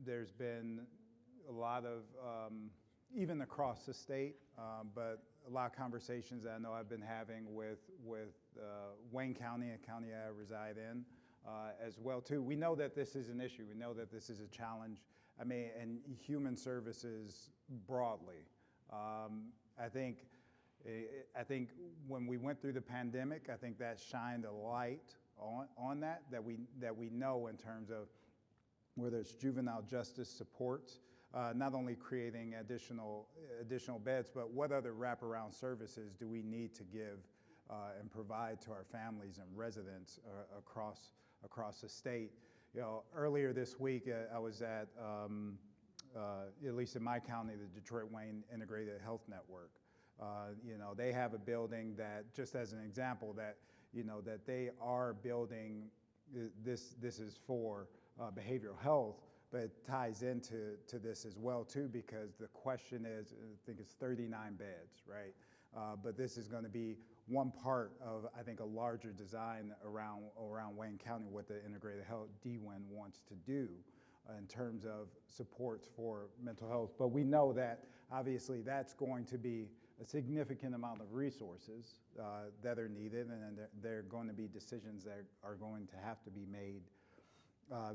there's been a lot of, even across the state, but a lot of conversations that I know I've been having with Wayne County, a county I reside in, as well too. We know that this is an issue. We know that this is a challenge. I mean, and human services broadly. I think when we went through the pandemic, I think that shined a light on that we know in terms of whether it's juvenile justice support, not only creating additional beds, but what other wraparound services do we need to give and provide to our families and residents across the state. You know, earlier this week, I was at least in my county, the Detroit-Wayne Integrated Health Network. You know, they have a building that, just as an example, that, you know, that they are building, this is for behavioral health, but it ties into this as well too, because the question is, I think it's 39 beds, right? But this is going to be one part of, I think, a larger design around Wayne County, what the Integrated Health DWIN wants to do in terms of supports for mental health. But we know that obviously that's going to be a significant amount of resources that are needed, and there are going to be decisions that are going to have to be made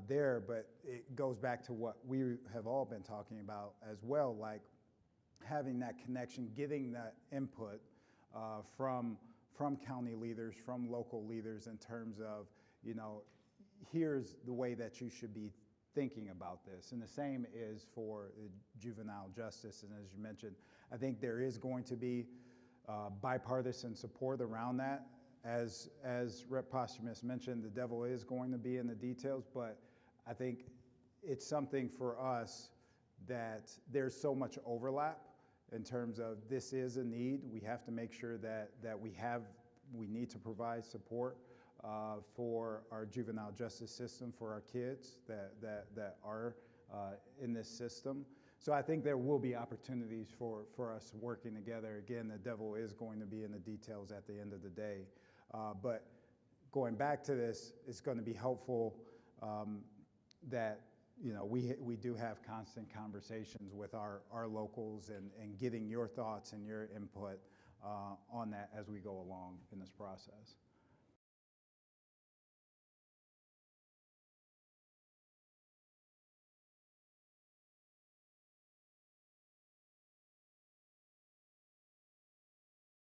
there. But it goes back to what we have all been talking about as well, like having that connection, getting that input from county leaders, from local leaders in terms of, you know, here's the way that you should be thinking about this. And the same is for juvenile justice. And as you mentioned, I think there is going to be bipartisan support around that. As Rep. Posthumus mentioned, the devil is going to be in the details, but I think it's something for us that there's so much overlap in terms of this is a need. We have to make sure that we need to provide support for our juvenile justice system, for our kids that are in this system. So I think there will be opportunities for us working together. Again, the devil is going to be in the details at the end of the day. But going back to this, it's going to be helpful that, you know, we do have constant conversations with our locals and getting your thoughts and your input on that as we go along in this process.